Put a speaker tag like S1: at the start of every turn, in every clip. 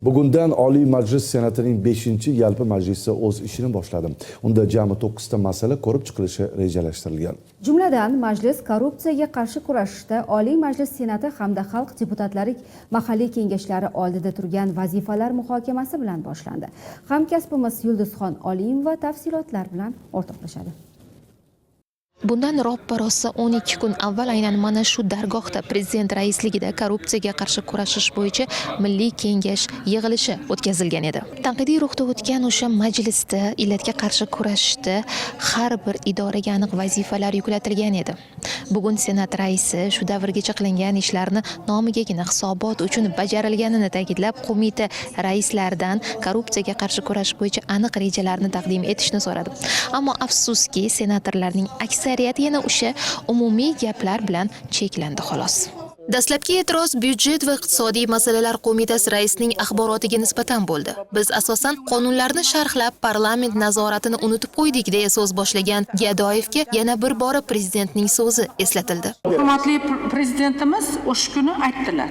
S1: Bugundan Oliy Majlis Senatining 5-yalpi majlisi o'z ishini boshladi. Unda jami 9 ta masala ko'rib chiqilishi rejalashtirilgan.
S2: Jumladan, majlis korrupsiyaga qarshi kurashishda Oliy Majlis Senati hamda xalq deputatlari mahalliy kengashlari oldida turgan vazifalar muhokamasi bilan boshlandi. Hamkasbimiz Yulduzxon Olimova tafsilotlar bilan o'rtoqlashadi.
S3: Bundan roppa-rosa 12 kun avval aynan mana shu dargohda prezident raisligida korrupsiyaga qarshi kurashish bo'yicha milliy kengash yig'ilishi o'tkazilgan edi. Tanqidiy ruhda o'tgan o'sha majlisda illatga qarshi kurashishda har bir idoraga aniq vazifalar yuklatilgan edi. Bugun Senat raisi shu davrgacha qilingan ishlarni nomigagina hisobot uchun bajarilganini ta'kidlab, qo'mita raislaridan korrupsiyaga qarshi kurash bo'yicha aniq rejalarni taqdim etishni so'radi. Ammo afsuski, senatorlarning aksariyati yana o'sha umumiy gaplar bilan cheklandi xolos. Dastlabki e'tiroz byudjet va iqtisodiy masalalar qo'mitasi raisining axborotiga nisbatan bo'ldi. Biz asosan qonunlarni sharhlab, parlament nazoratini unutib qo'ydik deya so'z boshlagan Gadoyevga yana bir bora prezidentning so'zi eslatildi.
S4: Hurmatli prezidentimiz o'sha kuni aytdilar.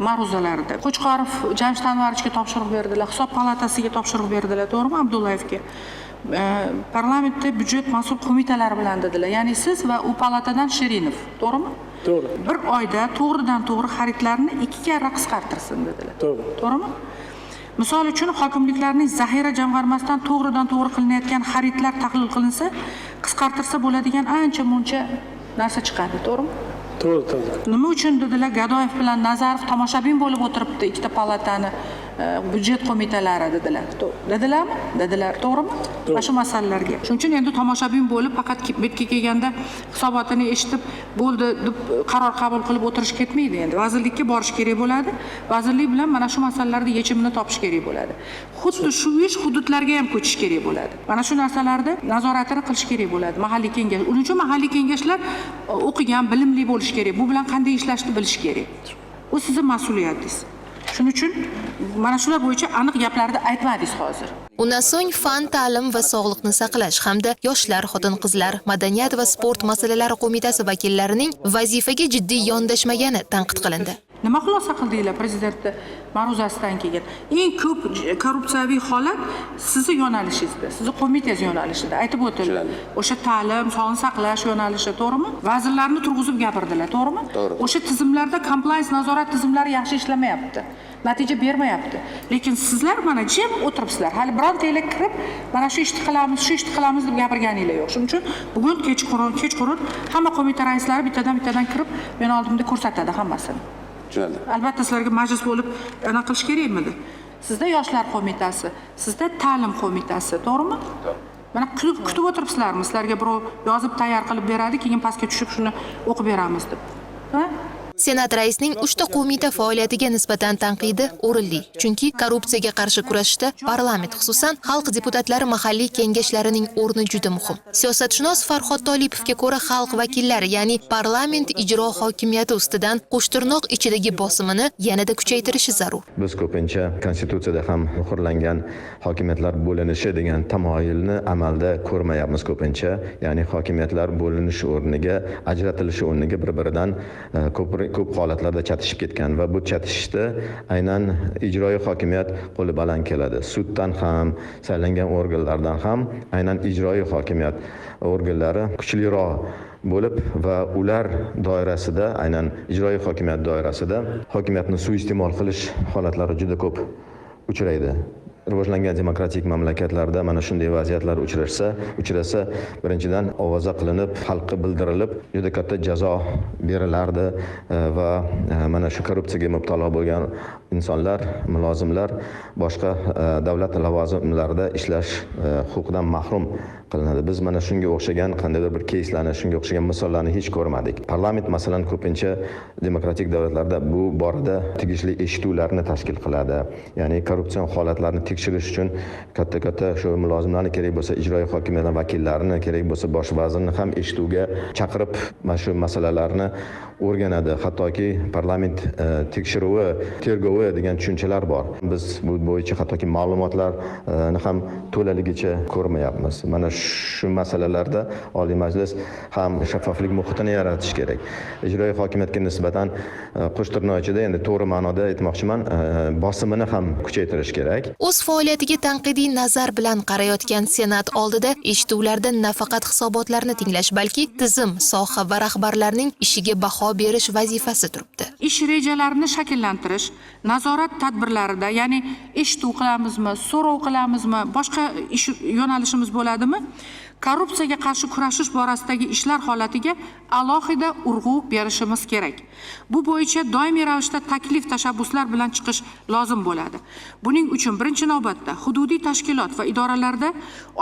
S4: Ma'ruzalarida Qo'chqorov Jamshid Anvarovichga topshiriq berdilar, hisob palatasiga topshiriq berdilar, to'g'rimi, Abdullayevga. Parlamentda byudjet mas'ul qo'mitalari bilan dedilar. Ya'ni siz va u palatadan Shirinov, to'g'rimi?
S5: To'g'ri.
S4: Bir oyda to'g'ridan-to'g'ri xaridlarni 2 karra qisqartirsin dedilar.
S5: To'g'ri.
S4: To'g'rimi? Misol uchun hokimliklarning zaxira jamg'armasidan to'g'ridan-to'g'ri qilinayotgan xaridlar tahlil qilinsa, qisqartirsa bo'ladigan ancha-muncha narsa chiqadi, to'g'rimi?
S5: To'g'ri.
S4: Nima uchun dedilar Gadoyev bilan Nazarov tomoshabin bo'lib o'tiribdi ikkita palatani byudjet qo'mitalari dedilar. Dedilarmi? Dedilar, to'g'rimi? Mana shu masalalarga. Shuning uchun endi tomoshabin bo'lib faqat betga kelganda hisobotini eshitib bo'ldi deb qaror qabul qilib o'tirish ketmaydi endi. Vazirlikka borish kerak bo'ladi. Vazirlik bilan mana shu masalalarda yechimini topish kerak bo'ladi. Xuddi shu ish hududlarga ham ko'chish kerak bo'ladi. Mana shu narsalarda nazoratini qilish kerak bo'ladi mahalliy kengash. Uning uchun mahalliy kengashlar o'qigan, bilimli bo'lish kerak. Bu bilan qanday ishlashni bilish kerak. Bu sizning mas'uliyatingiz. Shuning uchun mana shular bo'yicha aniq gaplarni aytmadingiz hozir.
S3: Undan so'ng fan, ta'lim va sog'liqni saqlash hamda yoshlar, xotin-qizlar, madaniyat va sport masalalari qo'mitasi vakillarining vazifaga jiddiy yondashmagani tanqid qilindi.
S4: Nima xulosa qildinglar prezidentni ma'ruzasidan keyin? Eng ko'p korrupsiyaviy holat sizning yo'nalishingizda, sizning qo'mitangiz yo'nalishida aytib o'tildi. O'sha ta'lim, sog'liqni saqlash yo'nalishi, to'g'rimi? Vazirlarni turg'izib gapirdilar, to'g'rimi? O'sha tizimlarda compliance nazorat tizimlari yaxshi ishlamayapti. Natija bermayapti. Lekin sizlar mana jim o'tiribsizlar. Hali birontanglar kirib, mana shu ishni qilamiz, shu ishni qilamiz deb gapirganinglar yo'q. Shuning uchun bugun kechqurun hamma qo'mita raislari bittadan kirib, men oldimda ko'rsatadi hammasini. Albatta sizlarga majlis bo'lib anaqa qilish kerakmidi? Sizda yoshlar qo'mitasi, sizda ta'lim qo'mitasi, to'g'rimi? Mana kutib o'tiribsizlarmi? Sizlarga birov yozib tayyor qilib beradi, keyin pastga tushib shuni o'qib beramiz deb. Ha?
S3: Senat raisining 3 ta qo'mita faoliyatiga nisbatan tanqidi o'rinli. Chunki korrupsiyaga qarshi kurashishda parlament, xususan xalq deputatlari mahalliy kengashlarining o'rni juda muhim. Siyosatshunos Farhod Tolipovga ko'ra, xalq vakillari, ya'ni parlament ijro hokimiyati ustidan qo'shtirnoq ichidagi bosimini yanada kuchaytirishi zarur.
S6: Biz ko'pincha konstitutsiyada ham muhrlangan hokimiyatlar bo'linishi degan tamoyilni amalda ko'rmayapmiz ko'pincha. Ya'ni hokimiyatlar bo'linishi o'rniga, ajratilishi o'rniga bir-biridan ko'p holatlarda chatishib ketgan va bu chatishishda aynan ijroiy hokimiyat qo'li baland keladi. Suddan ham, saylangan organlardan ham aynan ijroiy hokimiyat organlari kuchliroq bo'lib va ular doirasida, aynan ijroiy hokimiyat doirasida hokimiyatni suiiste'mol qilish holatlari juda ko'p uchraydi. Rivojlangan demokratik mamlakatlarda mana shunday vaziyatlar uchrasa, birinchidan ovoza qilinib, xalqqa bildirilib, juda katta jazo berilardi va mana shu korrupsiyaga mubtalo bo'lgan insonlar, mulozimlar boshqa davlat lavozimlarida ishlash huquqidan mahrum qilinadi. Biz mana shunga o'xshagan qandaydir bir keyslarni, shunga o'xshagan misollarni hech ko'rmadik. Parlament masalan ko'pincha demokratik davlatlarda bu borada tegishli eshituvlarni tashkil qiladi. Ya'ni korrupsion holatlarni tekshirish uchun katta shu mulozimlarni kerak bo'lsa, ijroiy hokimiyat vakillarini, kerak bo'lsa bosh vazirni ham eshituvga chaqirib, mana shu masalalarni o'rganadi. Hattoki parlament tekshiruvi, tergovi degan tushunchalar bor. Biz bu bo'yicha hattoki ma'lumotlarni ham to'laligicha ko'rmayapmiz. Mana shu masalalarda Oliy Majlis ham shaffoflik muhitini yaratish kerak. Ijroiy hokimiyatga nisbatan qo'sh tirnoq ichida endi to'g'ri ma'noda aytmoqchiman, bosimini ham kuchaytirish kerak.
S3: O'z faoliyatiga tanqidiy nazar bilan qarayotgan Senat oldida eshituvlarda nafaqat hisobotlarni tinglash, balki tizim, soha va rahbarlarning ishiga baho berish vazifasi turibdi.
S4: Ish rejalarini shakllantirish, nazorat tadbirlarida, ya'ni eshituv qilamizmi, so'rov qilamizmi, boshqa ish yo'nalishimiz bo'ladimi? Korrupsiyaga qarshi kurashish borasidagi ishlar holatiga alohida urg'u berishimiz kerak. Bu bo'yicha doimiy ravishda taklif tashabbuslar bilan chiqish lozim bo'ladi. Buning uchun birinchi navbatda hududiy tashkilot va idoralarda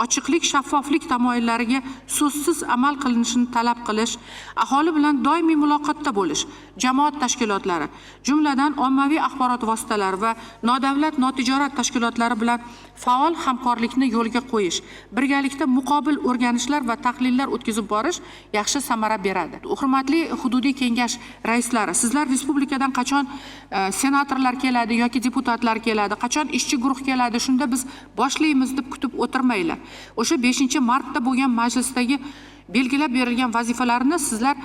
S4: ochiqlik, shaffoflik tamoyillariga so'zsiz amal qilinishini talab qilish, aholi bilan doimiy muloqotda bo'lish, jamoat tashkilotlari, jumladan ommaviy axborot vositalari va nodavlat notijorat tashkilotlari bilan faol hamkorlikni yo'lga qo'yish, birgalikda muqobil o'rganishlar va tahlillar o'tkazib borish yaxshi samara beradi. Hurmatli hududiy kengash raislari, sizlar respublikadan qachon senatorlar keladi yoki deputatlar keladi, qachon ishchi guruh keladi, shunda biz boshlaymiz deb kutib o'tirmanglar. O'sha 5-martda bo'lgan majlisdagi belgilab berilgan vazifalarni sizlar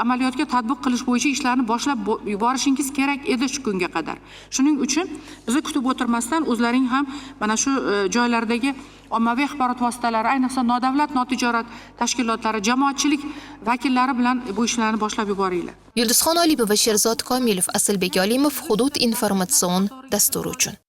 S4: amaliyotga tatbiq qilish bo'yicha ishlarni boshlab yuborishingiz kerak edi shu kunga qadar. Shuning uchun bizni kutib o'tirmasdan o'zlaring ham mana shu joylardagi ommaviy axborot vositalari, ayniqsa nodavlat notijorat tashkilotlari, jamoatchilik vakillari bilan bu ishlarni boshlab yuboringlar.
S3: Yulduzxon Olipova, Sherzod Komilov, Asilbek Olimov, Hudud informatsion dasturi uchun.